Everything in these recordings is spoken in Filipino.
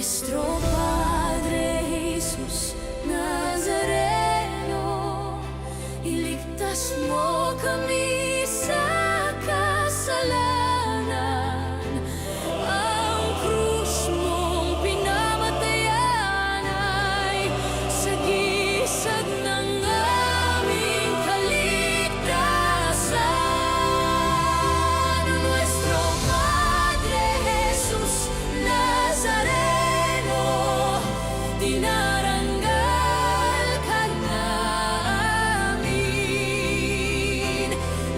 Nuestro Padre Jesus Nazareno, iligtas mo kami sa kasalanan. Ang krus mong pinamatayan ay sagisag ng aming kaligtasan. Nuestro Padre Jesus Nazareno, dinaranggal ka namin.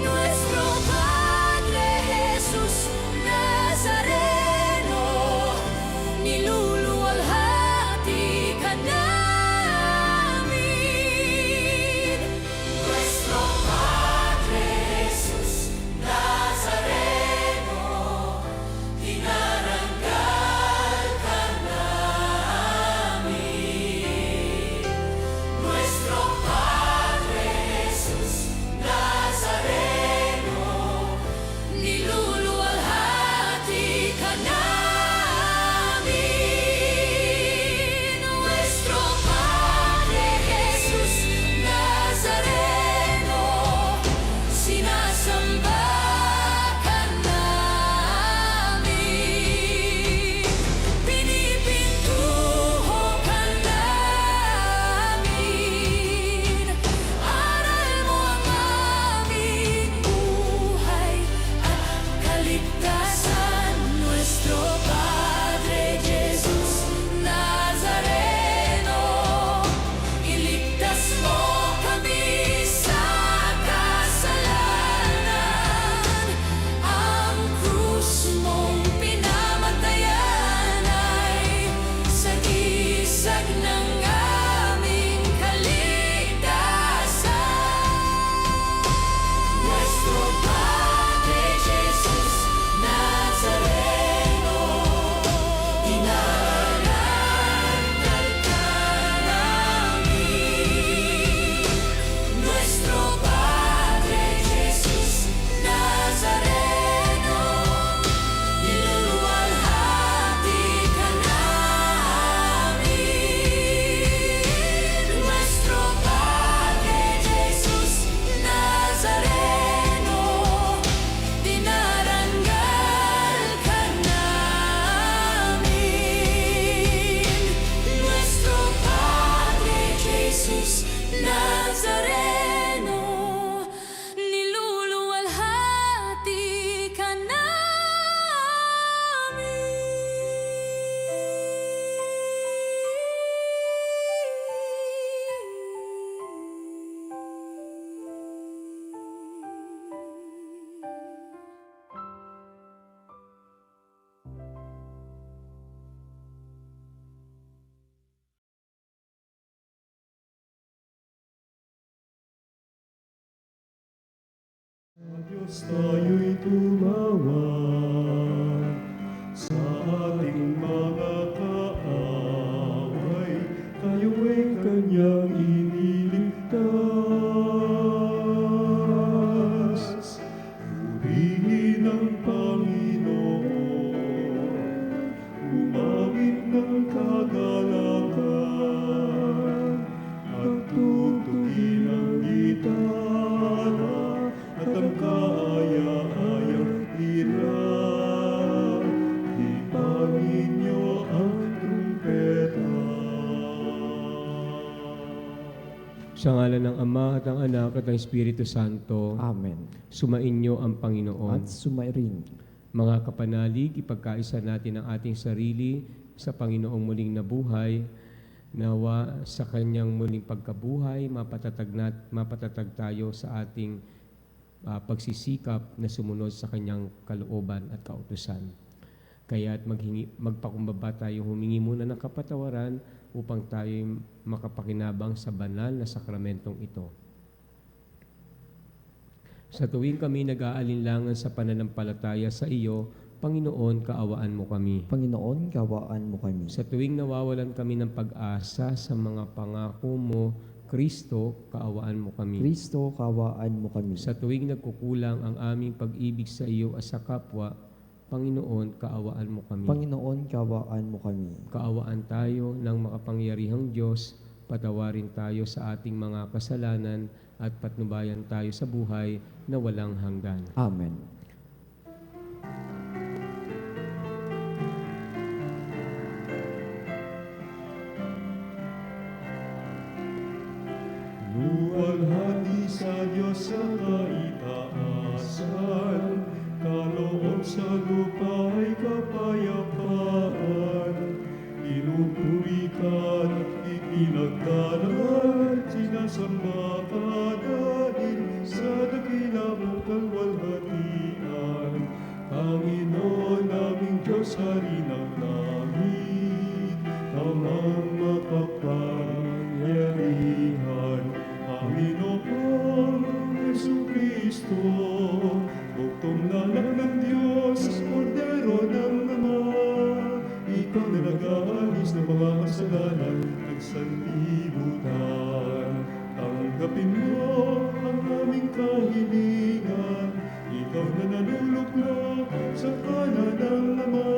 Nuestro Padre Jesus Nazareno, niluluwalhati ka namin. Nuestro Padre Jesus Nazareno, dinaranggal ka namin. Nuestro Padre Jesus Nazareno, niluluwalhati ka namin. Nuestro Padre Jesus Nazareno, sinasamba ka namin. Pinipintuho ka namin. Aral mo ang aming buhay at kaligtasan. Nuestro Padre Jesus Nazareno, iligtas mo kami sa kasalanan. Ang krus mong pinamatayan ay sagisag ng aming kaligtasan. Nuestro Padre Jesus Nazareno, dinaranggal ka namin. Nuestro Padre Jesus Nazareno, niluluwalhati ka namin. Nuestro Padre Jesus Nazareno, dinaranggal ka namin. Nuestro Padre Jesus Nazareno, niluluwalhati ka Diyos tayo'y tumawag sa ating mga kaaway, tayo'y kanyang iniligtas. Purihin ang Panginoon, umawit ng kagalakan, at tugtugin ang gitara at ang kaaya-ayang lira. Ipangin niyo ang trumpeta. Sa ngalan ng Ama at ng Anak at ng Espiritu Santo, Amen. sumainyo ang Panginoon. At sumairin. Mga kapanalig, ipagkaisa natin ang ating sarili sa Panginoong muling nabuhay. Nawa sa Kanyang muling pagkabuhay, mapatatag tayo sa ating pagsisikap na sumunod sa Kanyang kalooban at kautusan. Kaya't magpakumbaba tayo, humingi muna ng kapatawaran upang tayo makapakinabang sa banal na sakramentong ito. Sa tuwing kami nag-aalinlangan sa pananampalataya sa iyo, Panginoon, kaawaan mo kami. Panginoon, kawaan mo kami. Sa tuwing nawawalan kami ng pag-asa sa mga pangako mo, Kristo, kaawaan mo kami. Kristo, kawaan mo kami. Sa tuwing nagkukulang ang aming pag-ibig sa iyo at sa kapwa, Panginoon, kaawaan mo kami. Panginoon, kawaan mo kami. Kaawaan tayo ng makapangyarihang Diyos, patawarin tayo sa ating mga kasalanan at patnubayan tayo sa buhay na walang hanggan. Amen. Luwalhati sa Diyos sa kaitaasan, kaloob sa lupa ay kapayapaan. Pinupuri ka at ipinagdalan, sinasamba ka dahil sa dakila mong kalwalhatian. Panginoon naming Diyos, Hari ng langit, amang makapangyarihan. Panginoong Jesucristo, buktong na anak ng Diyos, Kordero ng Ama, ikaw na nag-aalis ng mga kasalanan ng sanlibutan. Tanggapin mo ang aming kahilingan, ikaw na nanuluklok sa kanan ng Ama,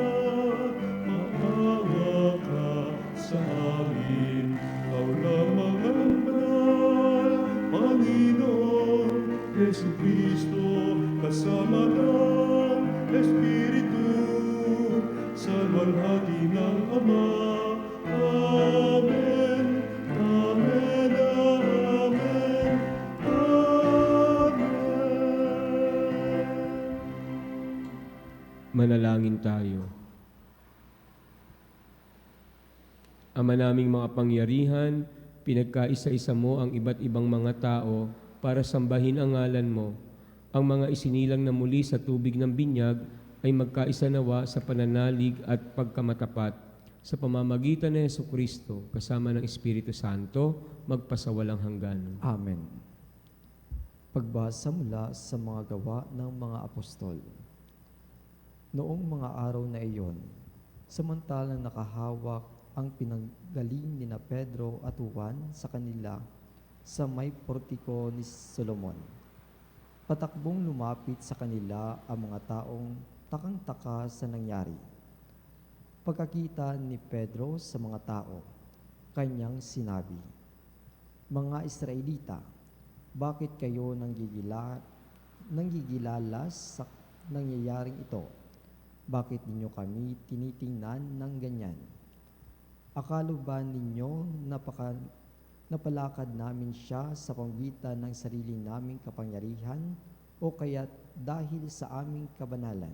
maawa ka sa amin. Ikaw lamang ang banal, Panginoon Jesucristo, kasama ng Espiritu, sa luwalhati ng Ama. Amen, Amen, Amen, Amen. Manalangin tayo. Ama naming mga pangyarihan, pinagkaisa-isa mo ang iba't ibang mga tao para sambahin ang ngalan mo. Ang mga isinilang na muli sa tubig ng binyag ay magkaisa nawa sa pananalig at pagkamatapat. Sa pamamagitan ni Jesucristo, kasama ng Espiritu Santo, magpasawalang hanggan. Amen. Pagbasa mula sa mga gawa ng mga apostol. Noong mga araw na iyon, samantalang nakahawak ang pinanggaling ni na Pedro at Juan sa kanila sa may portiko ni Solomon. Patakbong lumapit sa kanila ang mga taong takang-taka sa nangyari. Pagkakita ni Pedro sa mga tao, kanyang sinabi, "Mga Israelita, bakit kayo nanggigilalas sa nangyayaring ito? Bakit ninyo kami tinitingnan ng ganyan? Akala ba ninyo napalakad namin siya sa pamamagitan ng sarili naming kapangyarihan o kaya't dahil sa aming kabanalan?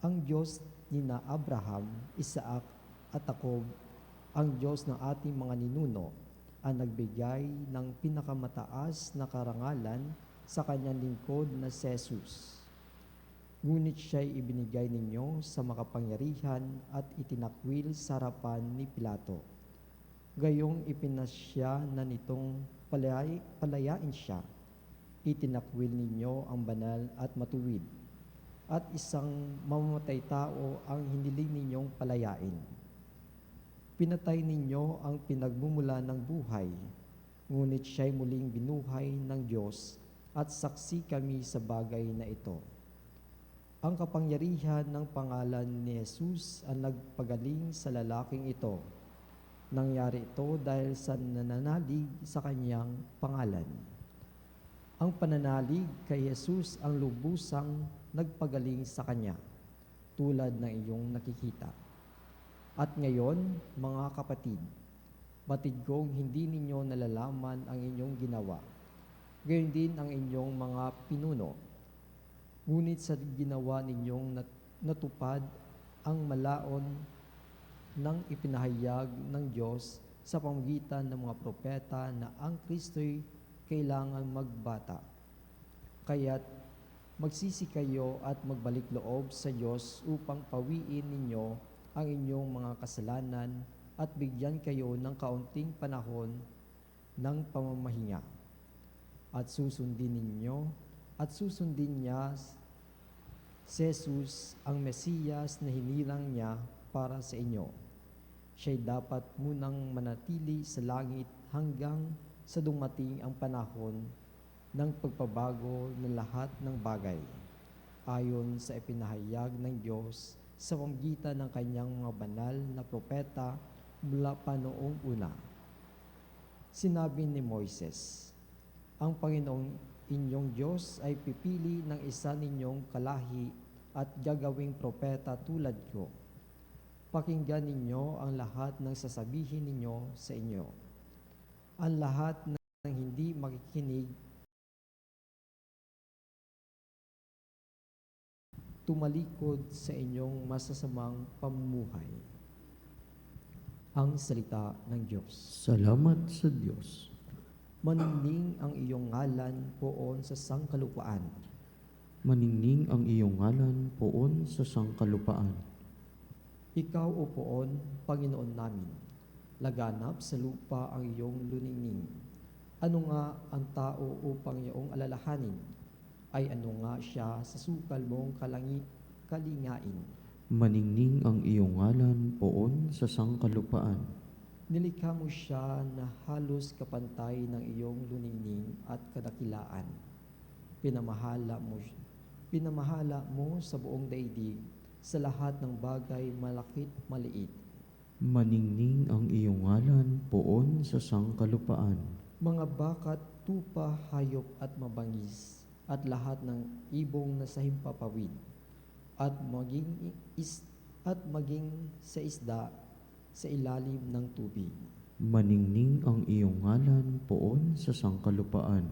Ang Diyos ni na Abraham, Isaac at Jacob, ang Diyos ng ating mga ninuno, ang nagbigay ng pinakamataas na karangalan sa kanyang lingkod na si Jesus. Ngunit siya'y ibinigay ninyo sa makapangyarihan at itinakwil sa harapan ni Pilato. Gayong ipinasya na nitong palayain siya. Itinakwil ninyo ang banal at matuwid, at isang mamamatay tao ang hiniling ninyong palayain. Pinatay ninyo ang pinagmumula ng buhay, ngunit siya'y muling binuhay ng Diyos, at saksi kami sa bagay na ito. Ang kapangyarihan ng pangalan ni Jesus ang nagpagaling sa lalaking ito. Nangyari ito dahil sa nananalig sa kanyang pangalan. Ang pananalig kay Jesus ang lubusang nagpagaling sa kanya, tulad ng iyong nakikita. At ngayon, mga kapatid, batid kong hindi ninyo nalalaman ang inyong ginawa. Gayon din ang inyong mga pinuno. Ngunit sa ginawa ninyong natupad ang malaon ng ipinahayag ng Diyos sa pamamagitan ng mga propeta na ang Kristo'y kailangan magbata. Kaya't magsisi kayo at magbalik loob sa Diyos upang pawiin ninyo ang inyong mga kasalanan at bigyan kayo ng kaunting panahon ng pamamahinga. At susundin niya si Jesus, ang Mesiyas na hinilang niya para sa inyo. Siya'y dapat munang manatili sa langit hanggang sa dumating ang panahon ng pagpabago ng lahat ng bagay. ayon sa ipinahayag ng Diyos sa pamamagitan ng kanyang mga banal na propeta mula pa noong una. Sinabi ni Moises, ang Panginoong inyong Diyos ay pipili ng isa ninyong kalahi at gagawing propeta tulad ko. Pakinggan ninyo ang lahat ng sasabihin ninyo sa inyo. Ang lahat ng hindi makikinig, tumalikod sa inyong masasamang pamumuhay. Ang salita ng Diyos. Salamat sa Diyos. Maningning ang iyong ngalan poon sa sangkalupaan. Maningning ang iyong ngalan poon sa sangkalupaan. Ikaw o poon, Panginoon namin, laganap sa lupa ang iyong luningning. Ano nga ang tao upang iyong alalahanin? Ay ano nga siya sa sukal mong kalingain? Maningning ang iyong ngalan poon sa sangkalupaan. Nilikha mo siya na halos kapantay ng iyong luningning at kadakilaan. Pinamahala mo sa buong daigdig, sa lahat ng bagay malakit maliit. Maningning ang iyong ngalan poon sa sangkalupaan. Mga bakat, tupa, hayop at mabangis, at lahat ng ibong na sa himpapawid, at maging sa isda sa ilalim ng tubig. Maningning ang iyong ngalan poon sa sangkalupaan.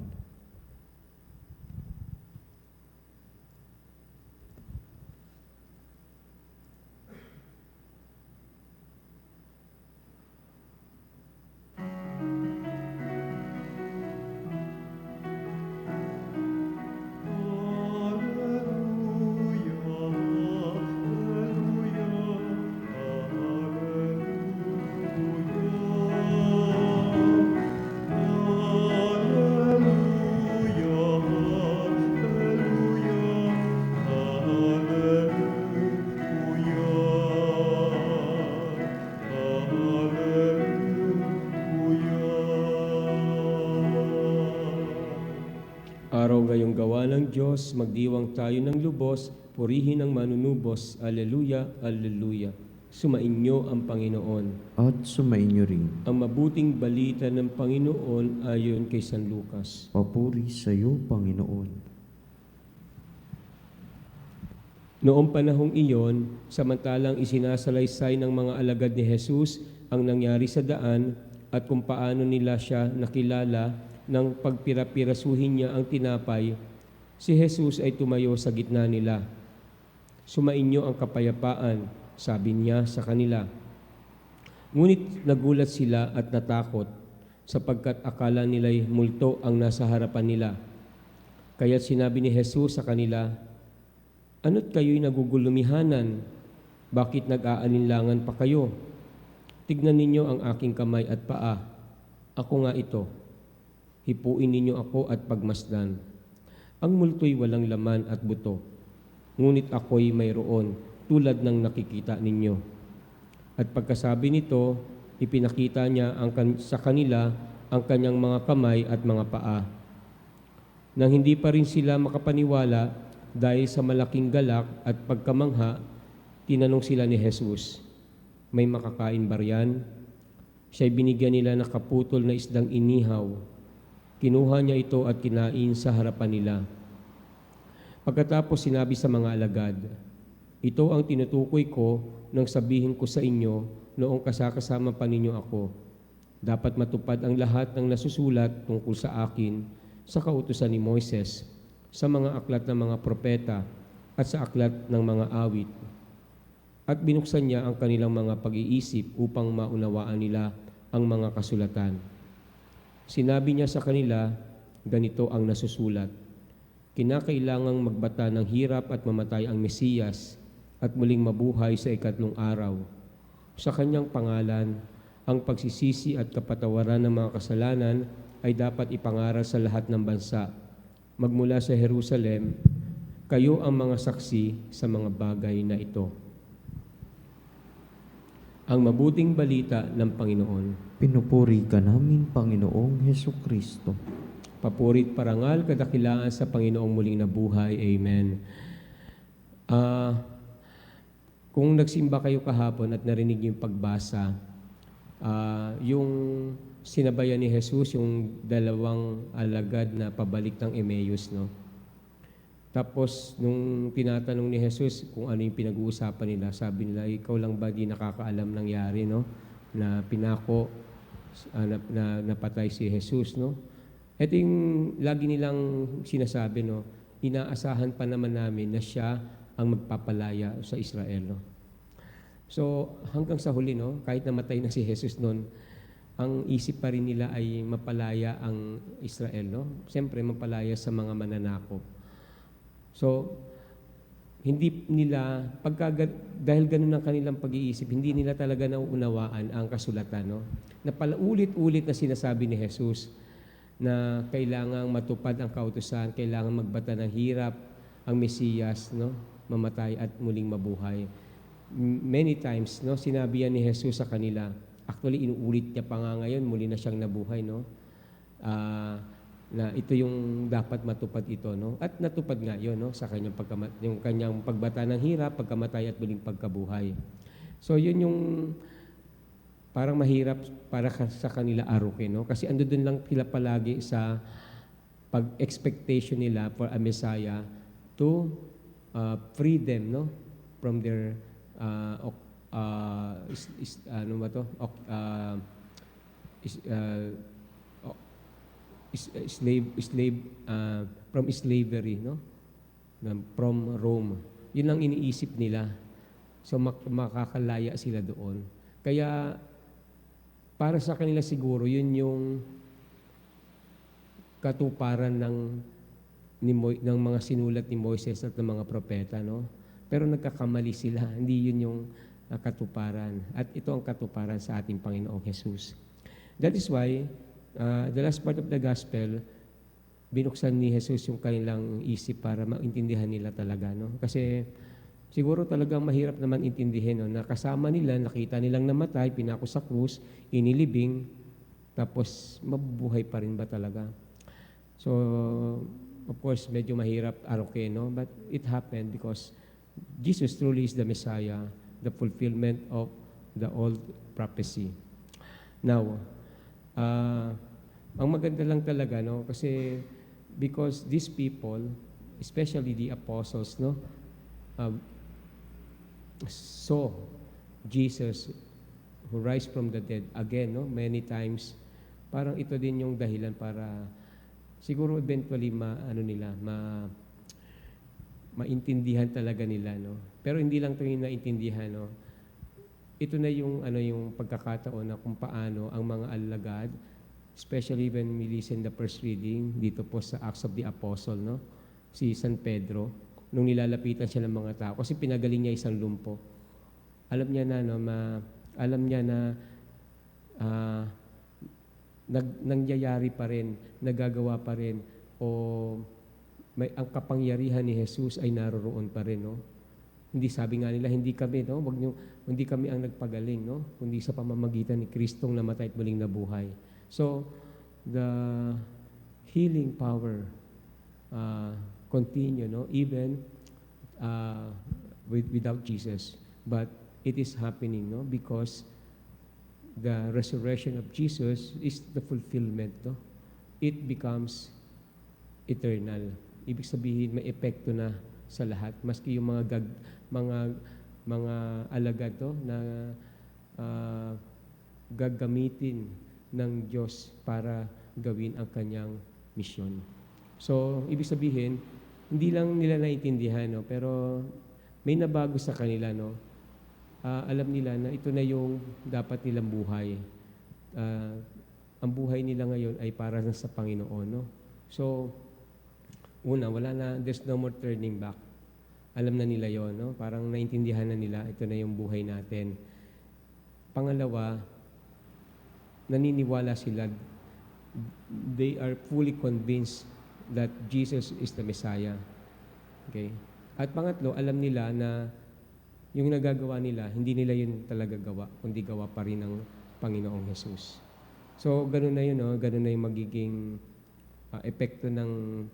Araw ngayong gawa ng Diyos, magdiwang tayo ng lubos, purihin ang manunubos. Alleluia, alleluia. Sumainyo ang Panginoon. At sumainyo rin. Ang mabuting balita ng Panginoon ayon kay San Lucas. Papuri sa iyo, Panginoon. Noong panahong iyon, samantalang isinasalaysay ng mga alagad ni Jesus ang nangyari sa daan at kung paano nila siya nakilala nang pagpirapirasuhin niya ang tinapay, si Jesus ay tumayo sa gitna nila. Sumainyo ang kapayapaan, sabi niya sa kanila. Ngunit nagulat sila at natakot, sapagkat akala nila'y multo ang nasa harapan nila. Kaya't sinabi ni Jesus sa kanila, ano't kayo'y nagugulumihanan? Bakit nag-aalinlangan pa kayo? Tignan ninyo ang aking kamay at paa. Ako nga ito. Hipuin ninyo ako at pagmasdan. Ang multo'y walang laman at buto, ngunit ako'y mayroon tulad ng nakikita ninyo. At pagkasabi nito, ipinakita niya sa kanila ang kanyang mga kamay at mga paa. Nang hindi pa rin sila makapaniwala dahil sa malaking galak at pagkamangha, tinanong sila ni Jesus, may makakain ba riyan? Siya'y binigyan nila ng kaputol na isdang inihaw. Kinuha niya ito at kinain sa harapan nila. Pagkatapos sinabi sa mga alagad, ito ang tinutukoy ko nang sabihin ko sa inyo noong kasakasama pa ninyo ako. Dapat matupad ang lahat ng nasusulat tungkol sa akin sa kautusan ni Moises, sa mga aklat ng mga propeta at sa aklat ng mga awit. At binuksan niya ang kanilang mga pag-iisip upang maunawaan nila ang mga kasulatan. Sinabi niya sa kanila, ganito ang nasusulat. Kinakailangang magbata ng hirap at mamatay ang Mesiyas at muling mabuhay sa ikatlong araw. Sa kanyang pangalan, ang pagsisisi at kapatawaran ng mga kasalanan ay dapat ipangaral sa lahat ng bansa. Magmula sa Jerusalem, kayo ang mga saksi sa mga bagay na ito. Ang mabuting balita ng Panginoon. Pinupuri ka namin, Panginoong Hesukristo. Papurit parangal kadakilaan sa Panginoong muling nabuhay. Amen. Ah, kung nagsimba kayo kahapon at narinig niyo yung pagbasa, yung sinabayan ni Jesus, yung dalawang alagad na pabalik ng Emmaus, no? Tapos, nung tinatanong ni Jesus kung ano yung pinag-uusapan nila, sabi nila, ikaw lang ba di nakakaalam nangyari, no? Na pinako, napatay si Jesus, no? Ito yung lagi nilang sinasabi, no? Inaasahan pa naman namin na siya ang magpapalaya sa Israel, no? So, hanggang sa huli, no? Kahit namatay na si Jesus noon, ang isip pa rin nila ay mapalaya ang Israel, no? Siyempre, mapalaya sa mga mananakop. So, hindi nila, dahil ganun ang kanilang pag-iisip, hindi nila talaga nauunawaan ang kasulatan, no? Na paulit-ulit na sinasabi ni Jesus na kailangang matupad ang kautusan, kailangan magbata ng hirap ang Mesiyas, no? Mamatay at muling mabuhay. Many times, no? Sinabi yan ni Jesus sa kanila. Actually, inuulit niya pa nga ngayon, muli na siyang nabuhay, no? Na ito yung dapat matupad ito, no? At natupad nga yun, no? Sa kanyang yung kanyang pagbata ng hirap, pagkamatay at muling pagkabuhay. So yun yung parang mahirap para sa kanila arukin, no? Kasi ando dun lang sila palagi sa pag-expectation nila for a Messiah to free them, no? From their ano ba to? Slave from slavery, no? From Rome. Yun ang iniisip nila. So makakalaya sila doon. Kaya para sa kanila siguro yun yung katuparan ng mga sinulat ni Moises at ng mga propeta, no? Pero nagkakamali sila. Hindi yun yung katuparan. At ito ang katuparan sa ating Panginoong Jesus. That is why the last part of the gospel, binuksan ni Jesus yung kanilang isip para maintindihan nila talaga, no? Kasi siguro talagang mahirap naman intindihin, no? Na kasama nila, nakita nilang namatay, pinako sa krus, inilibing, tapos mabubuhay pa rin ba talaga? So, of course, medyo mahirap arukin, no? But it happened because Jesus truly is the Messiah, the fulfillment of the old prophecy. Now, ang maganda lang talaga, no? Kasi because these people, especially the apostles, no? Saw Jesus who rise from the dead again, no? Many times. Parang ito din yung dahilan para siguro eventually maintindihan talaga nila, no? Pero hindi lang 'to yung naintindihan, no? Ito na yung yung pagkakataon na kung paano ang mga alagad, especially when we listen the first reading dito po sa Acts of the Apostle, no? Si San Pedro, nung nilalapitan siya ng mga tao kasi pinagaling niya isang lumpo. Alam niya na, no, alam niya na nangyayari pa rin, nagagawa pa rin, o ang kapangyarihan ni Jesus ay naroroon pa rin, no? Hindi, sabi nga nila, hindi kami, no? Hindi kami ang nagpagaling, no? Kundi sa pamamagitan ni Kristong namatay at muling nabuhay. So, the healing power continue, no? Even without Jesus. But it is happening, no? Because the resurrection of Jesus is the fulfillment, no? It becomes eternal. Ibig sabihin, may epekto na sa lahat. Maski yung mga alagad to na gagamitin ng Diyos para gawin ang kanyang misyon. So, ibig sabihin, hindi lang nila naintindihan, no? Pero may nabago sa kanila, no? Alam nila na ito na yung dapat nilang buhay. Ang buhay nila ngayon ay para na sa Panginoon, no? So, una, there's no more turning back. Alam na nila yon, no? Parang naintindihan na nila, ito na yung buhay natin. Pangalawa, naniniwala sila, they are fully convinced that Jesus is the Messiah. Okay? At pangatlo, alam nila na yung nagagawa nila, hindi nila yun talaga gawa, kundi gawa pa rin ng Panginoong Jesus. So, ganun na yun, no? Ganun na yung magiging epekto ng,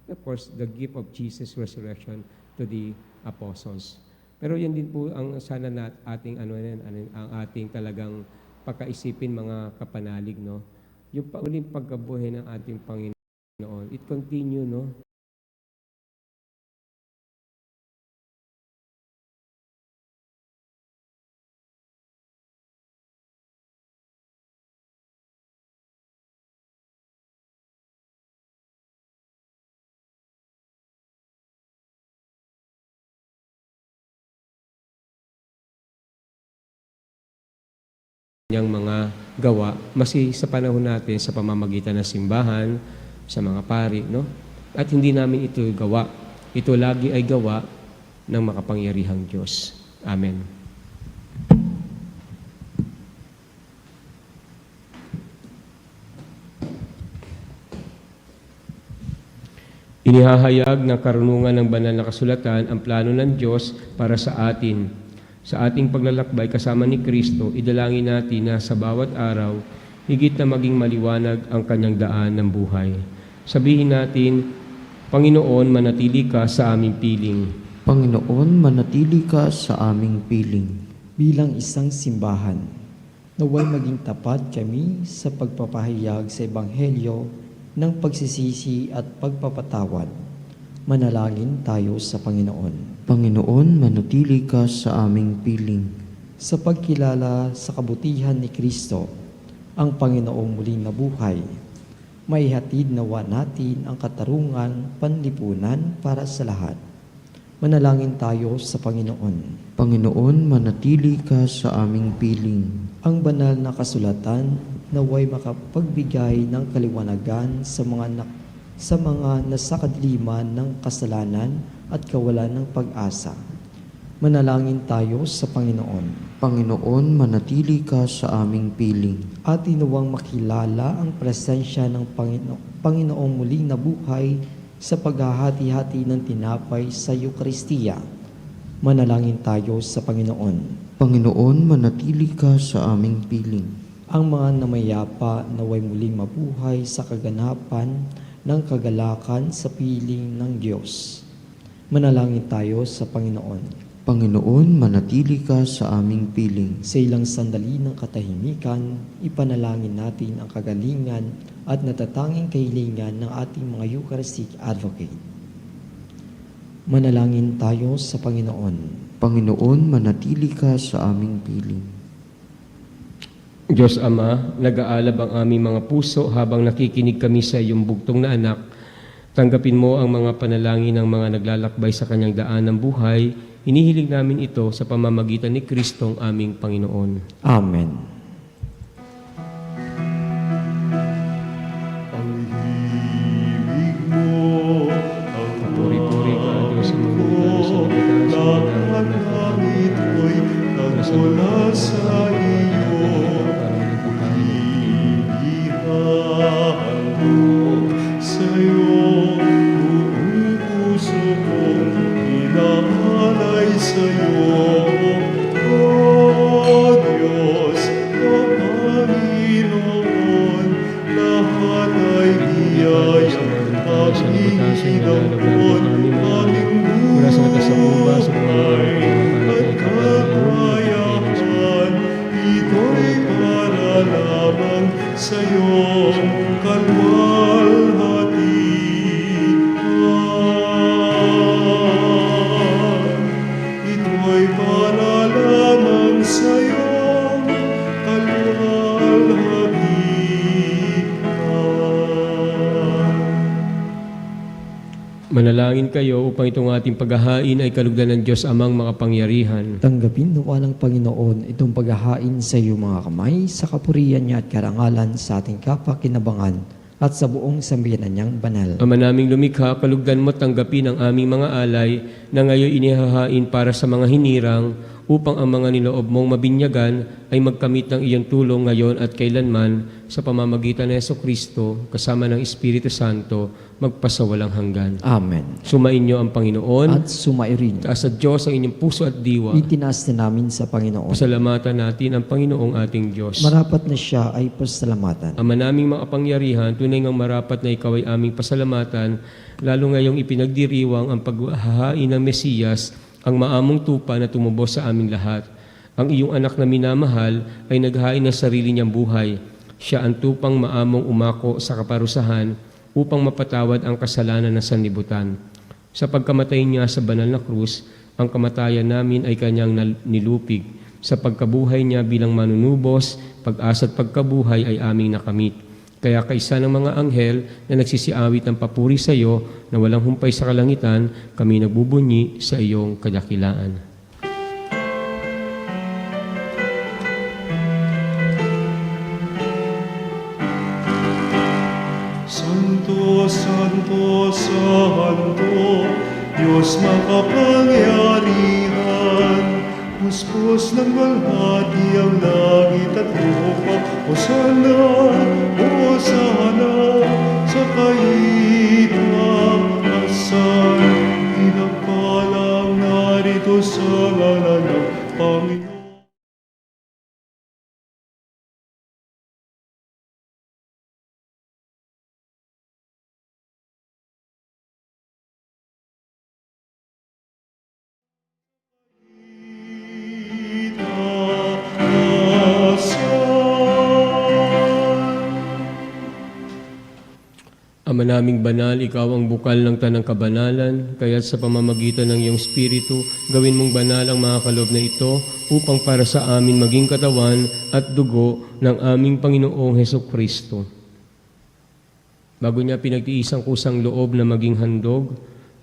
of course, the gift of Jesus' resurrection to the apostles. Pero yan din po ang sana ating ang ating talagang pagkaisipin mga kapanalig, no? Yung pauling pagkabuhay ng ating Panginoon. It continue, no? Niyang mga gawa, masi sa panahon natin sa pamamagitan ng simbahan, sa mga pari, no? At hindi namin ito gawa. Ito lagi ay gawa ng makapangyarihang Diyos. Amen. Inihahayag ng karunungan ng banal na kasulatan ang plano ng Diyos para sa atin. Sa ating paglalakbay kasama ni Kristo, idalangin natin na sa bawat araw, higit na maging maliwanag ang kanyang daan ng buhay. Sabihin natin, Panginoon, manatili ka sa aming piling. Panginoon, manatili ka sa aming piling. Bilang isang simbahan, naway maging tapat kami sa pagpapahayag sa Ebanghelyo ng pagsisisi at pagpapatawad. Manalangin tayo sa Panginoon. Panginoon, manatili ka sa aming piling. Sa pagkilala sa kabutihan ni Kristo, ang Panginoong muling nabuhay, maihatid nawa natin ang katarungan, panlipunan para sa lahat. Manalangin tayo sa Panginoon. Panginoon, manatili ka sa aming piling. Ang banal na kasulatan naway makapagbigay ng kaliwanagan sa mga nasa kadiliman ng kasalanan at kawalan ng pag-asa. Manalangin tayo sa Panginoon. Panginoon, manatili ka sa aming piling. At inuwang makilala ang presensya ng Panginoong muling nabuhay sa paghahati-hati ng tinapay sa Eukaristiya. Manalangin tayo sa Panginoon. Panginoon, manatili ka sa aming piling. Ang mga namayapa naway muling mabuhay sa kaganapan ng kagalakan sa piling ng Diyos. Manalangin tayo sa Panginoon. Panginoon, manatili ka sa aming piling. Sa ilang sandali ng katahimikan, ipanalangin natin ang kagalingan at natatanging kahilingan ng ating mga Eucharistic Advocate. Manalangin tayo sa Panginoon. Panginoon, manatili ka sa aming piling. Diyos Ama, nag-aalab ang aming mga puso habang nakikinig kami sa iyong bugtong na anak. Tanggapin mo ang mga panalangin ng mga naglalakbay sa kanyang daan ng buhay. Hinihiling namin ito sa pamamagitan ni Kristong aming Panginoon. Amen. Ang himig mo, ang Puri-puri ka, Diyos, sa mundo na sa libutan, sa mga lahat ng ito'y nagmula sa iyo. Inihahan ko sa'yo, buong puso kong inaalay sa'yo. O Diyos, O Panginoon, lahat ay biyayang aming inampon, aming buhay at kakayahan. Ito'y para lamang sa'yo, kalwalhatian. Ito'y para lamang sa'yo, kalwalhatian. Manalangin kayo upang itong ating paghahain ay kalugdan ng Diyos amang makapangyarihan. Tanggapin nawa ng Panginoon itong paghahain sa iyong mga kamay sa kapurihan niya at karangalan sa ating kapakinabangan at sa buong sambayanan niyang banal. Ama naming lumikha, kalugdan mo tanggapin ang aming mga alay na ngayon inihahain para sa mga hinirang upang ang mga niloob mong mabinyagan ay magkamit ng iyong tulong ngayon at kailanman sa pamamagitan ng Jesucristo kasama ng Espiritu Santo magpasawalang hanggan. Amen. Sumainyo ang Panginoon. At sumairin. Taas sa Diyos ang inyong puso at diwa. Itinaas na namin sa Panginoon. Pasalamatan natin ang Panginoong ating Diyos. Marapat na siya ay pasalamatan. Ama naming makapangyarihan, tunay ngang marapat na ikaw ay aming pasalamatan, lalo ngayong ipinagdiriwang ang paghahain ng Mesiyas, ang maamong tupa na tumubos sa aming lahat. Ang iyong anak na minamahal ay naghain ng sarili niyang buhay. Siya ang tupang maamong umako sa kaparusahan upang mapatawad ang kasalanan ng sanlibutan. Sa pagkamatay niya sa banal na krus, ang kamatayan namin ay kanyang nilupig. Sa pagkabuhay niya bilang manunubos, pag-asa at pagkabuhay ay aming nakamit. Kaya kaisa ng mga anghel na nagsisiawit ng papuri sa iyo na walang humpay sa kalangitan, kami nagbubunyi sa iyong kadakilaan. Santo, Santo, Santo, Diyos makapangyarihan, puspos ng balhati ang langit at lupa. Hosana, Hosana, sa kaitaasan, pinagpalang narito sa ngalan ng Panginoon. Ama naming banal, ikaw ang bukal ng tanang kabanalan, kaya't sa pamamagitan ng iyong Espiritu, gawin mong banal ang mga kaloob na ito upang para sa amin maging katawan at dugo ng aming Panginoong Hesukristo. Bago niya pinagtiis ang kusang loob na maging handog,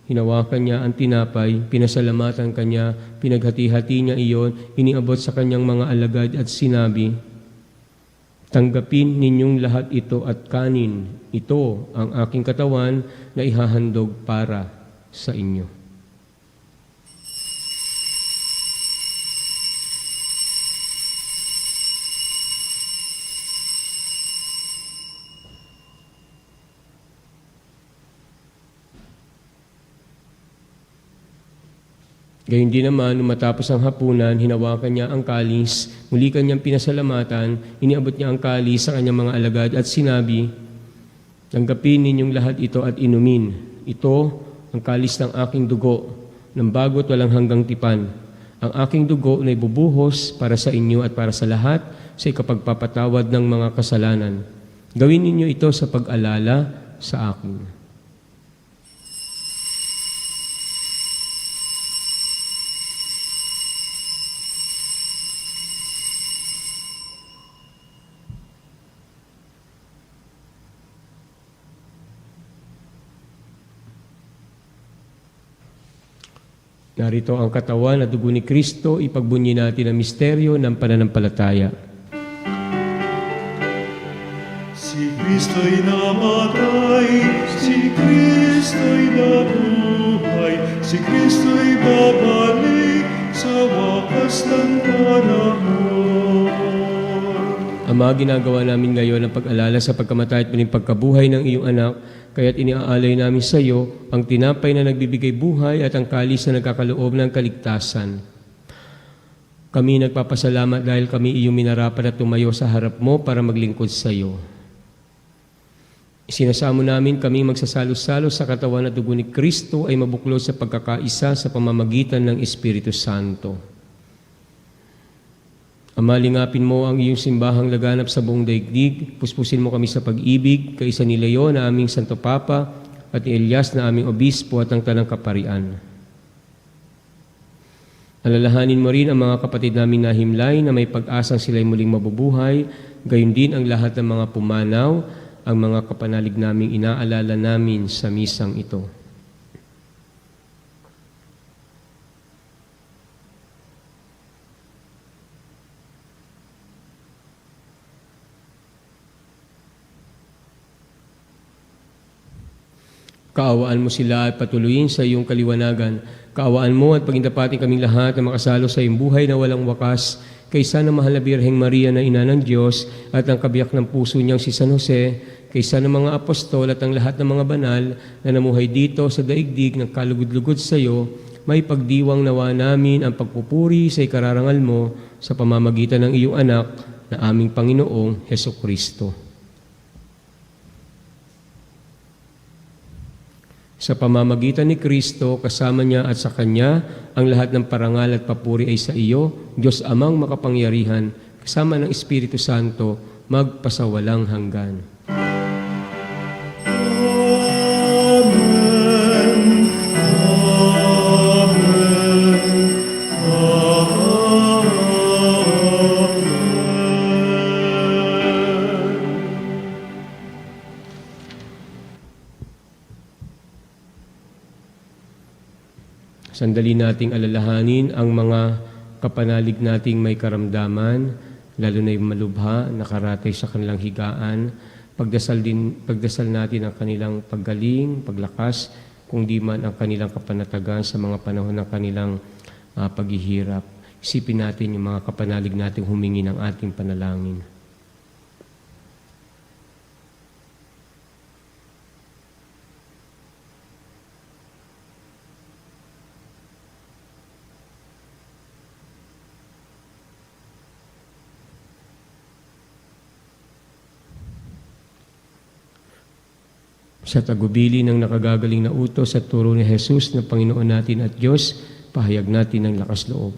hinawakan niya ang tinapay, pinasalamatan kanya, pinaghati-hati niya iyon, iniabot sa kanyang mga alagad at sinabi, "Tanggapin ninyong lahat ito at kanin. Ito ang aking katawan na ihahandog para sa inyo." Gayun din naman, nung matapos ang hapunan, hinawakan niya ang kalis, muli kanyang pinasalamatan, iniabot niya ang kalis sa kanyang mga alagad at sinabi, "Tanggapin ninyong lahat ito at inumin. Ito ang kalis ng aking dugo, ng bago't walang hanggang tipan. Ang aking dugo na ibubuhos para sa inyo at para sa lahat sa ikapagpapatawad ng mga kasalanan. Gawin ninyo ito sa pag-alala sa akin." Narito ang katawan at dugo ni Kristo, ipagbunyi natin ang misteryo ng pananampalataya. Si Kristo'y namatay, si Kristo'y nabuhay, si Kristo'y babalik sa wakas ng panahon. Ama, ginagawa namin ngayon ang pag-alala sa pagkamatay at muling pagkabuhay ng iyong anak, kaya't iniaalay namin sa iyo ang tinapay na nagbibigay buhay at ang kalis na nagkakaloob ng kaligtasan. Kami nagpapasalamat dahil kami iyong minarapat at tumayo sa harap mo para maglingkod sa iyo. Isinasamo namin kami magsasalo-salo sa katawan at dugo ni Kristo ay mabuklod sa pagkakaisa sa pamamagitan ng Espiritu Santo. Ama, lingapin mo ang iyong simbahang laganap sa buong daigdig. Puspusin mo kami sa pag-ibig, kaisa ni Leo na aming Santo Papa at ni Elias na aming Obispo at ang Tanang Kaparian. Alalahanin mo rin ang mga kapatid naming nahimlay na may pag-asang sila'y muling mabubuhay, gayon din ang lahat ng mga pumanaw, ang mga kapanalig naming inaalala namin sa misang ito. Kaawaan mo sila at patuloyin sa iyong kaliwanagan. Kaawaan mo at pagindapatin kaming lahat na makasalo sa iyong buhay na walang wakas, kaysa ng mahal na Birheng Maria na ina ng Diyos at ang kabiyak ng puso niyang si San Jose, kaysa ng mga apostol at ang lahat ng mga banal na namuhay dito sa daigdig ng kalugod-lugod sa iyo, may pagdiwang nawa namin ang pagpupuri sa ikararangal mo sa pamamagitan ng iyong anak na aming Panginoong Hesukristo. Sa pamamagitan ni Kristo, kasama niya at sa Kanya, ang lahat ng parangal at papuri ay sa iyo, Diyos Amang makapangyarihan, kasama ng Espiritu Santo, magpasawalang hanggan. Sandali nating alalahanin ang mga kapanalig nating may karamdaman, lalo na yung malubha, nakaratay sa kanilang higaan. Pagdasal natin ang kanilang paggaling, paglakas, kung di man ang kanilang kapanatagan sa mga panahon ng kanilang paghihirap. Isipin natin yung mga kapanalig nating humingi ng ating panalangin. Sa tagubili ng nakagagaling na utos at turo ni Jesus na Panginoon natin at Diyos, pahayag natin ng lakas loob.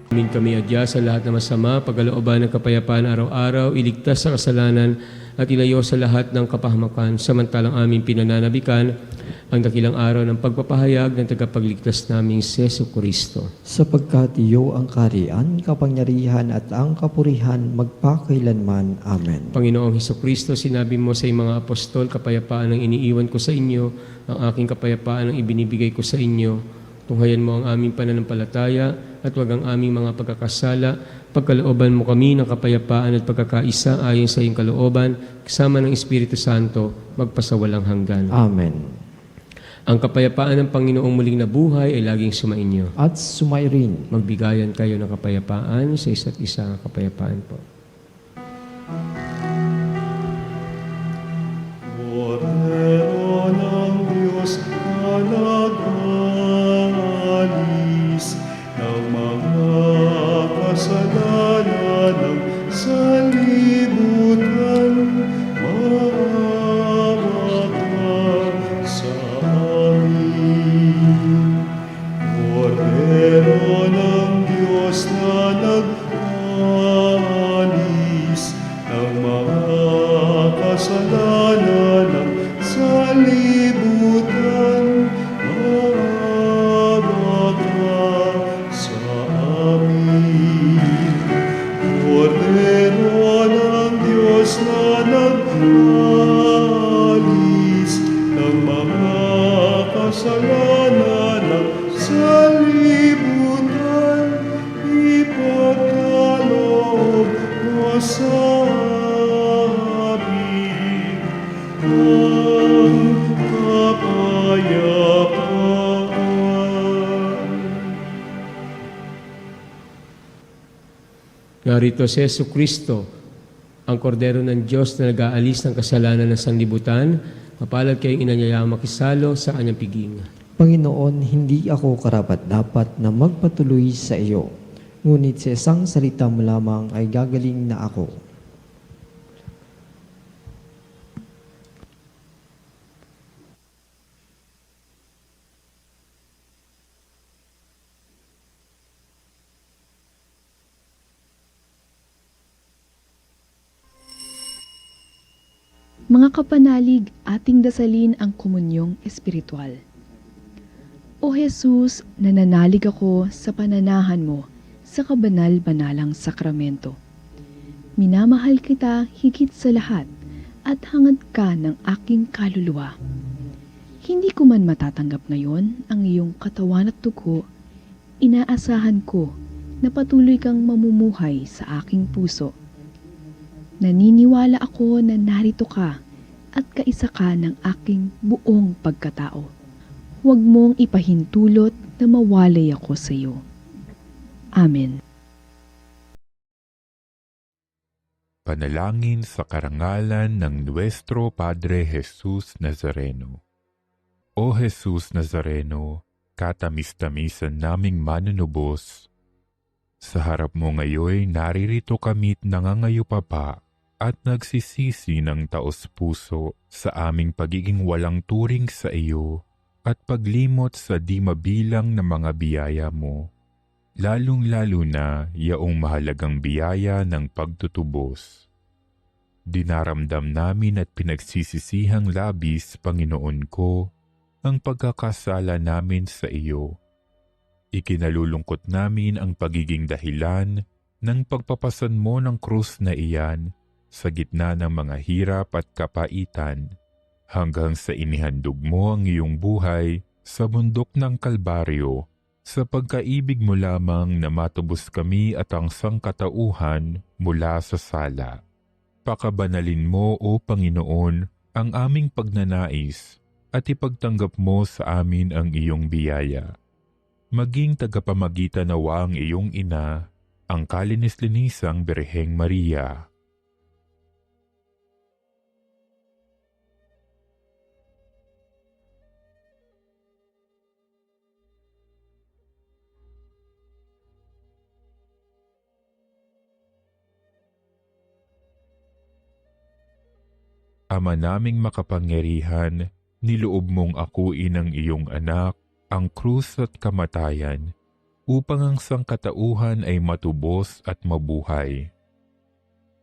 Amin kami adya sa lahat ng masama, pagkalooban ng kapayapaan araw-araw, iligtas sa kasalanan at ilayo sa lahat ng kapahamakan, samantalang aming pinananabikan ang dakilang araw ng pagpapahayag ng tagapagligtas naming si Jesucristo. Sapagkat iyo ang kaharian, kapangyarihan at ang kapurihan magpakailanman. Amen. Panginoong Jesucristo, sinabi mo sa iyong mga apostol, kapayapaan ang iniiwan ko sa inyo, ang aking kapayapaan ang ibinibigay ko sa inyo. Tunghayan mo ang aming pananampalataya at huwag ang aming mga pagkakasala. Pagkalooban mo kami ng kapayapaan at pagkakaisa ayon sa iyong kalooban, kasama ng Espiritu Santo, magpasawalang hanggan. Amen. Ang kapayapaan ng Panginoong muling nabuhay ay laging sumainyo. At sumairin. Magbigayan kayo ng kapayapaan sa isa't isa. Kapayapaan po. Cordero ng Diyos na nag-alis ng mga kasalanan ng sanlibutan, maawa ka sa amin. Cordero ng Diyos na nag-alis kasalanan ng sanlibutan, maawa ka sa amin. Kordero ng Diyos na nag-alis ng mga kasalanan ng sanlibutan, ipagkaloob mo sa amin ang kapayapaan. Narito si Jesucristo, ang kordero ng Diyos na nag-aalis ng kasalanan ng sanlibutan. Mapalad kayong inanyayang makisalo sa kanyang piging. Panginoon, hindi ako karapat-dapat na magpatuloy sa iyo, ngunit sa isang salita mo lamang ay gagaling na ako. Mga kapanalig, ating dasalin ang komunyong espiritual. O Jesus, nananalig ako sa pananahan mo sa kabanal-banalang sakramento. Minamahal kita higit sa lahat at hangad ka ng aking kaluluwa. Hindi ko man matatanggap ngayon ang iyong katawan at dugo, inaasahan ko na patuloy kang mamumuhay sa aking puso. Naniniwala ako na narito ka at kaisa ka ng aking buong pagkatao. Huwag mong ipahintulot na mawalay ako sa iyo. Amen. Panalangin sa karangalan ng Nuestro Padre Jesus Nazareno. O Jesus Nazareno, katamis-tamisan naming manunubos, sa harap mo ngayon naririto kami't nangangayupapa at nagsisisi ng taos-puso sa aming pagiging walang turing sa iyo at paglimot sa di mabilang na mga biyaya mo, lalong-lalo na yaong mahalagang biyaya ng pagtutubos. Dinaramdam namin at pinagsisisihang labis, Panginoon ko, ang pagkakasala namin sa iyo. Ikinalulungkot namin ang pagiging dahilan ng pagpapasan mo ng krus na iyan sa gitna ng mga hirap at kapaitan, hanggang sa inihandog mo ang iyong buhay sa bundok ng Kalbaryo, sa pagkaibig mo lamang na matubos kami at ang sangkatauhan mula sa sala. Pakabanalin mo, O Panginoon, ang aming pagnanais at ipagtanggap mo sa amin ang iyong biyaya. Maging tagapamagitan nawa ang iyong ina, ang kalinis-linisang Birheng Maria. Ama naming makapangyarihan, niloob mong akuin ang iyong anak, ang krus at kamatayan, upang ang sangkatauhan ay matubos at mabuhay.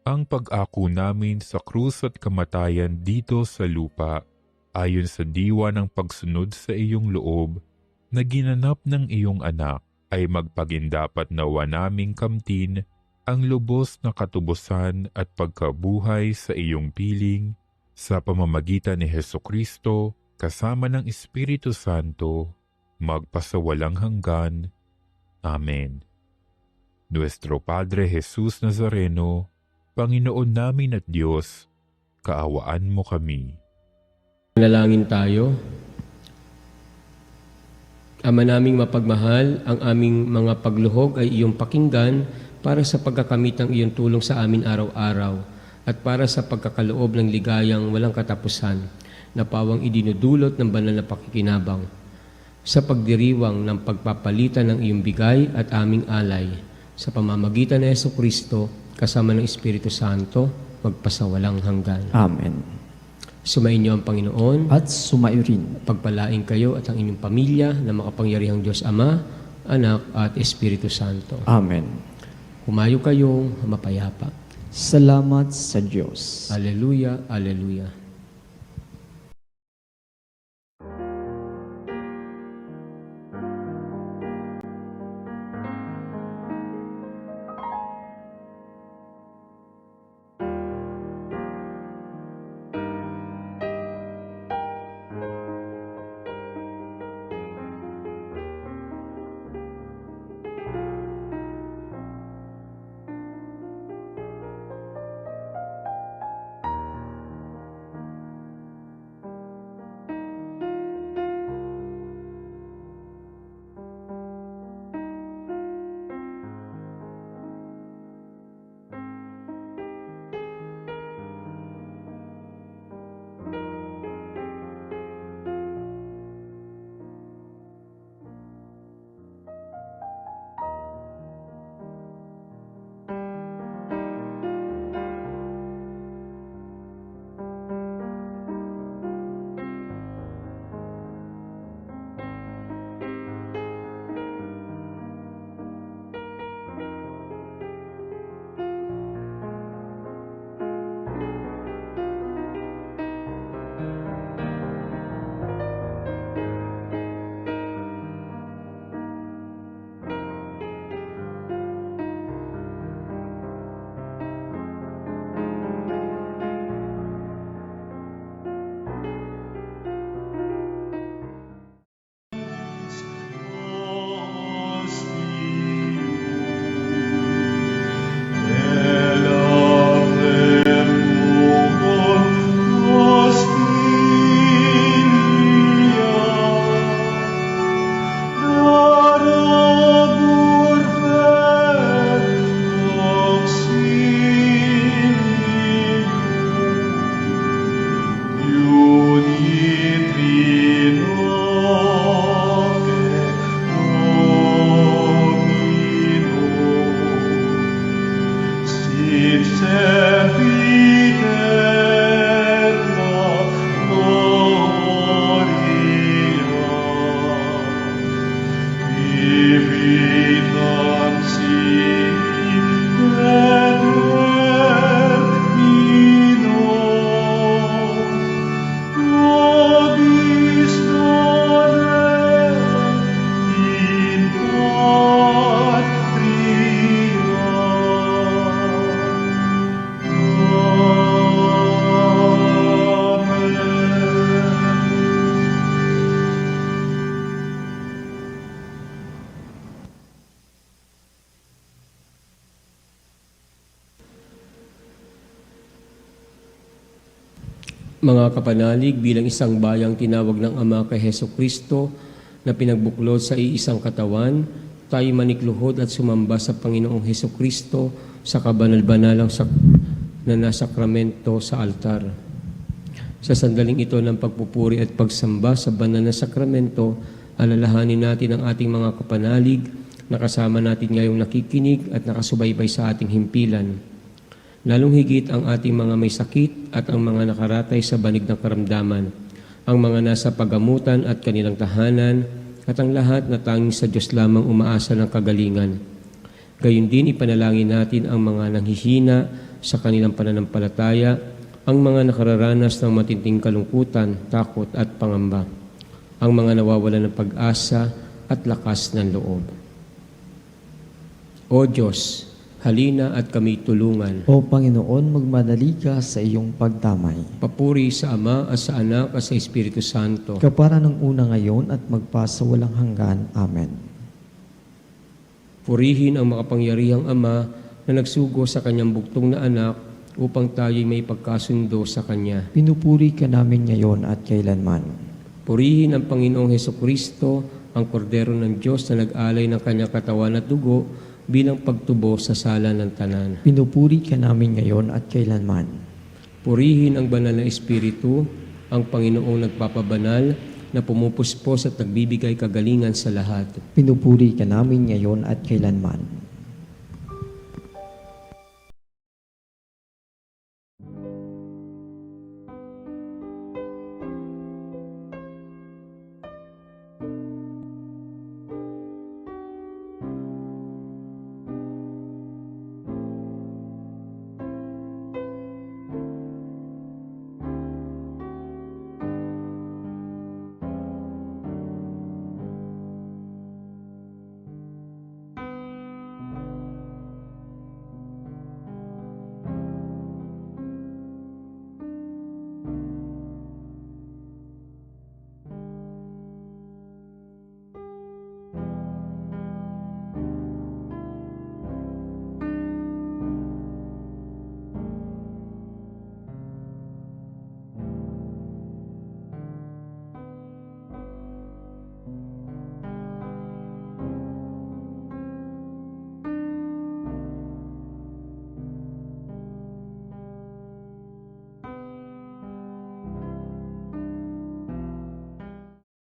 Ang pag-ako namin sa krus at kamatayan dito sa lupa, ayon sa diwa ng pagsunod sa iyong loob, na ginanap ng iyong anak, ay magpagindapat nawa naming kamtin ang lubos na katubusan at pagkabuhay sa iyong piling, sa pamamagitan ni Hesukristo, kasama ng Espiritu Santo, magpasawalang hanggan. Amen. Nuestro Padre Jesus Nazareno, Panginoon namin at Diyos, kaawaan mo kami. Manalangin tayo. Ama naming mapagmahal, ang aming mga pagluhog ay iyong pakinggan para sa pagkakamit ng iyong tulong sa amin araw-araw, at para sa pagkakaloob ng ligayang walang katapusan na pawang idinudulot ng banal na pakikinabang sa pagdiriwang ng pagpapalitan ng iyong bigay at aming alay sa pamamagitan ng Jesucristo kasama ng Espiritu Santo magpasawalang hanggan. Amen. Sumainyo ang Panginoon At sumayo rin. pagpalain kayo at ang inyong pamilya na makapangyarihang Diyos Ama, Anak at Espiritu Santo. Amen. Humayo kayong mapayapa. Salamat sa Diyos. Alleluia, alleluia. Mga kapanalig, bilang isang bayang tinawag ng Ama kay Heso Kristo na pinagbuklod sa iisang katawan, tayo manikluhod at sumamba sa Panginoong Heso Kristo sa kabanal-banalang na nasakramento sa altar. Sa sandaling ito ng pagpupuri at pagsamba sa banal na sakramento, alalahanin natin ang ating mga kapanalig na kasama natin ngayong nakikinig at nakasubaybay sa ating himpilan. Lalong higit ang ating mga may sakit at ang mga nakaratay sa banig ng karamdaman, ang mga nasa pagamutan at kanilang tahanan, at ang lahat na tanging sa Diyos lamang umaasa ng kagalingan. Gayun din ipanalangin natin ang mga nanghihina sa kanilang pananampalataya, ang mga nakararanas ng matinding kalungkutan, takot at pangamba, ang mga nawawalan ng pag-asa at lakas ng loob. O Diyos, halina at kami tulungan. O Panginoon, magmadali ka sa iyong pagdamay. Papuri sa Ama at sa Anak at sa Espiritu Santo. Kapara ng una ngayon at magpasawalang hanggan. Amen. Purihin ang makapangyarihang Ama na nagsugo sa kanyang bugtong na anak upang tayo'y may pagkasundo sa Kanya. Pinupuri ka namin ngayon at kailanman. Purihin ang Panginoong Hesukristo, ang kordero ng Diyos na nag-alay ng kanyang katawan at dugo bilang pagtubo sa sala ng tanan. Pinupuri ka namin ngayon at kailanman. Purihin ang banal na Espiritu, ang Panginoong nagpapabanal na pumupuspos at nagbibigay kagalingan sa lahat. Pinupuri ka namin ngayon at kailanman.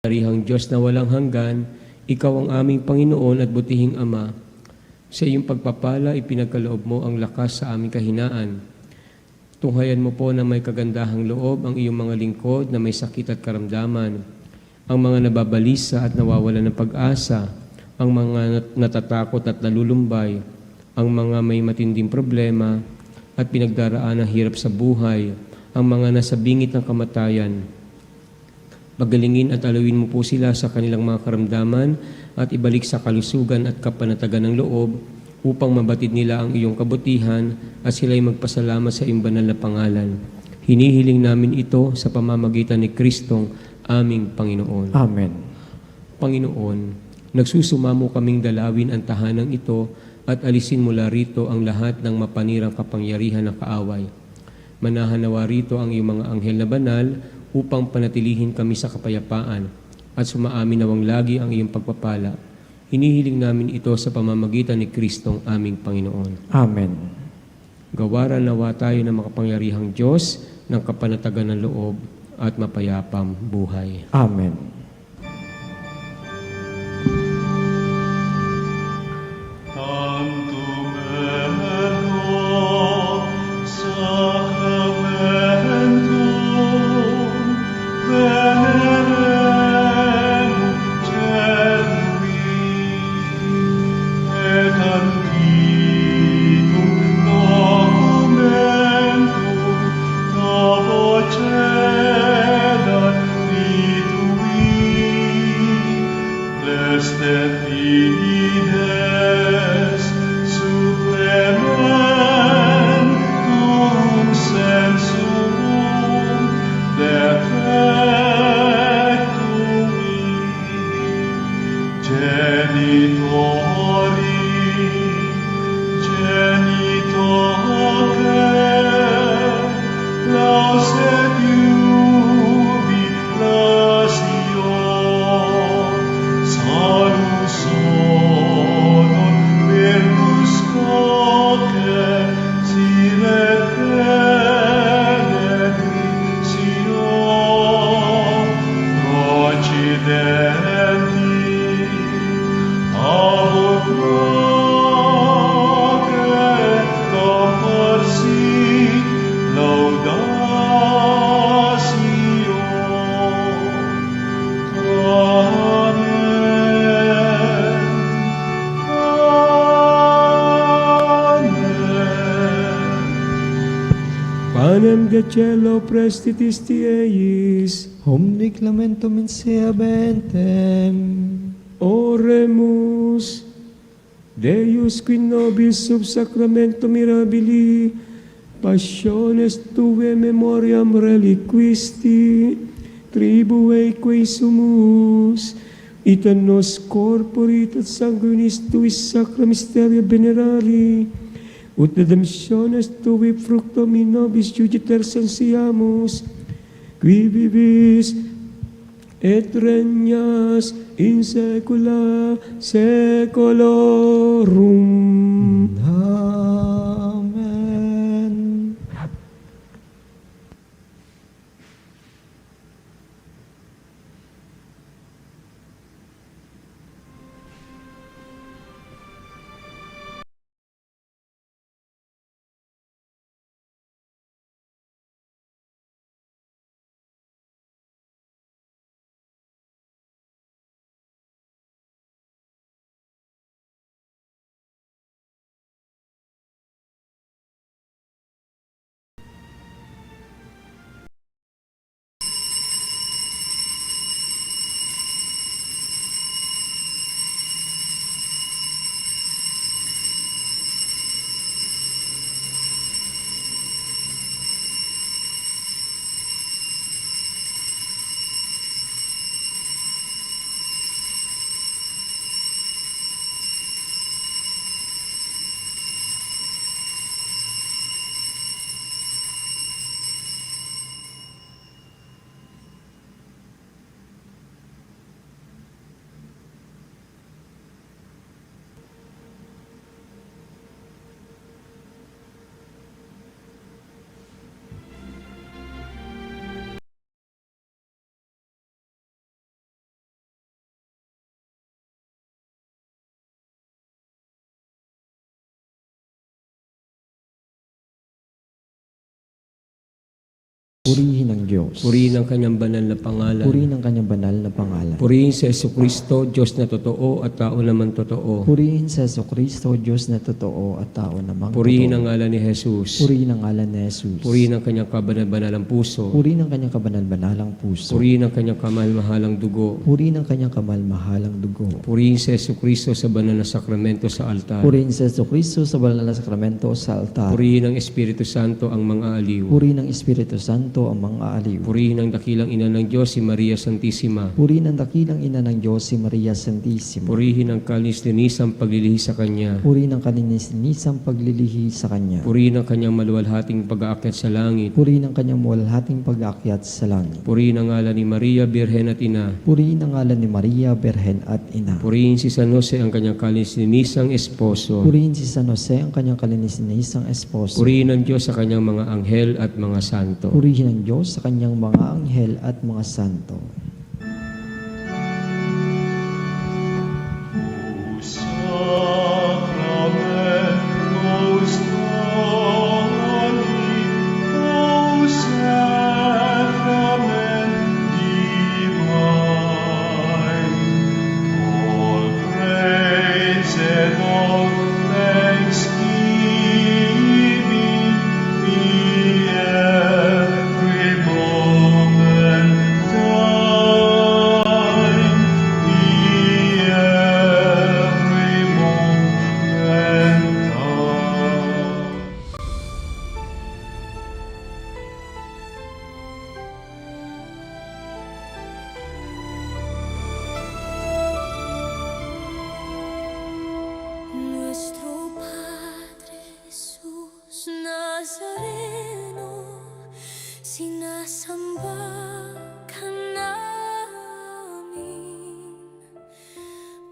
Arihang Diyos na walang hanggan, Ikaw ang aming Panginoon at butihing Ama. Sa iyong pagpapala, ipinagkaloob mo ang lakas sa aming kahinaan. Tunghayan mo po na may kagandahang loob ang iyong mga lingkod na may sakit at karamdaman, ang mga nababalisa at nawawalan ng pag-asa, ang mga natatakot at nalulumbay, ang mga may matinding problema at pinagdaraan ng hirap sa buhay, ang mga nasa bingit ng kamatayan. Pagalingin at alawin mo po sila sa kanilang mga karamdaman at ibalik sa kalusugan at kapanatagan ng loob upang mabatid nila ang iyong kabutihan at sila'y magpasalamat sa iyong banal na pangalan. Hinihiling namin ito sa pamamagitan ni Kristong aming Panginoon. Amen. Panginoon, nagsusumamo kaming dalawin ang tahanang ito at alisin mula rito ang lahat ng mapanirang kapangyarihan ng kaaway. Manahan nawa rito ang iyong mga anghel na banal upang panatilihin kami sa kapayapaan at sumaamin nawang lagi ang iyong pagpapala. Hinihiling namin ito sa pamamagitan ni Kristong aming Panginoon. Amen. Gawaran nawa tayo ng makapangyarihang Diyos ng kapanatagan ng loob at mapayapang buhay. Amen. Tantumeno sacramentum venerem celui et antiquum documentum novo cedat ritui lestet fides supplementum sensum defectui genitori lauset jubilatio salus sonum virtus coque siret benedictio procidenti abut noce comporsi laudatio. Amen. Amen. Panem de cielo prestitis tieis, Omni clementum in sea bentem. oremus. Deus qui nobis sub sacramento mirabili, passiones tue memoriam reliquisti, tribue quae sumus, ita nos corporit et sanguinis tuis sacra mysteria venerari, ut redemptiones tui fructum in nobis juditer sensiamus, qui vivis et regnas in saecula saeculorum. Amen. Diyos. Purihin ang kanyang banal na pangalan. Purihin ang kanyang banal na pangalan. Purihin si Jesucristo, Diyos na totoo at tao naman totoo. Purihin sa Jesucristo, Diyos na totoo at tao namang Purihin ang totoo. ngalan ni Jesus. Purihin ang ngalan ni Jesus. Purihin ang kanyang kabanal-banalang puso. Purihin ang kanyang kabanal-banalang puso. Purihin ang kanyang kamahal-mahalang dugo. Purihin ang kanyang kamal-mahalang dugo. Purihin si Jesucristo sa banal na sakramento sa altar. Purihin sa Jesucristo sa banal na sakramento sa altar. Purihin ang Espiritu Santo ang mga aliw. Purihin ng Espiritu Santo ang mga aliw. Purihin ang dakilang ina ng Diyos, si Maria Santissima. Purihin ang dakilang ina ng Diyos, si Maria Santissima. Purihin ang kalis-linisang paglilihi sa Kanya. Purihin ang kaninis-nisang paglilihi sa Kanya. Purihin ang kanyang maluwalhating pag-aakyat sa langit. Purihin ang kanyang muwalhating pag-aakyat sa langit. Purihin ang ngalan ni Maria, Birhen at Ina. Purihin ang ngalan ni Maria, Berhen at Ina. Purihin si San Jose ang kanyang kalis-linisang esposo. Purihin si San Jose ang kanyang kalinis-nisang esposo. Purihin ang Diyos sa kanyang mga anghel at mga santo. Purihin ang Diyos sa kanyang mga anghel at mga santo. Sacramentus Domini, o sacrament divine, all praise and all thanksgiving be every moment thine, be every moment thine. Nuestro Padre Jesús Nazareno, sinasamba ka namin,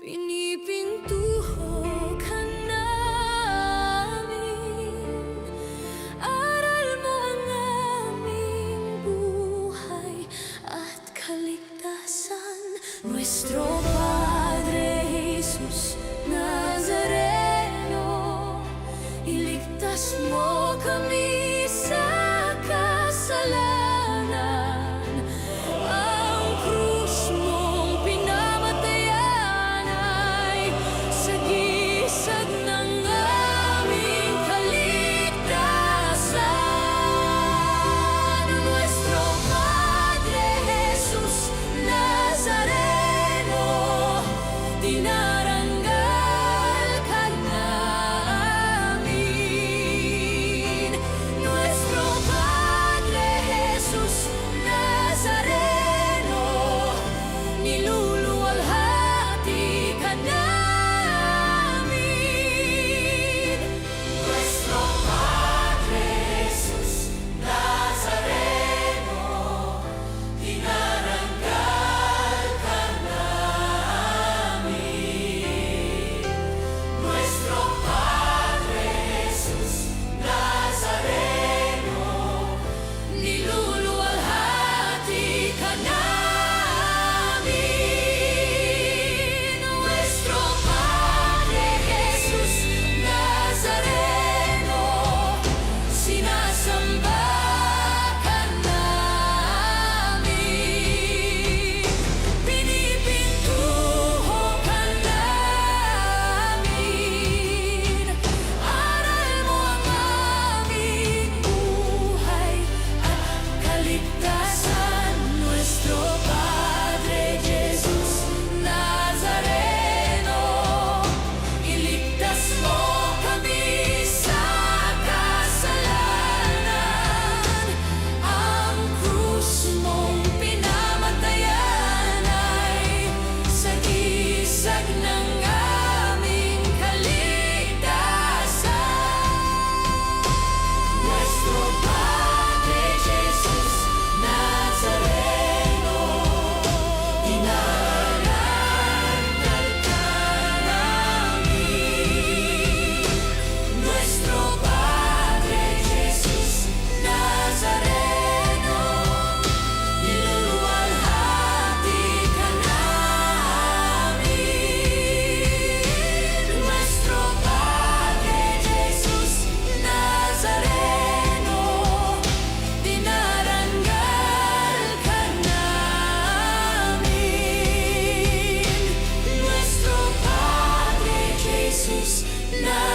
pinipintuho ka namin, aral mo ang aming buhay at kaligtasan. Nuestro Padre Jesus Nazareno, iligtas mo kami sa kasalanan. Ang krus mong pinamatayan ay sagisag ng aming kaligtasan. Nuestro Padre Jesus Nazareno, na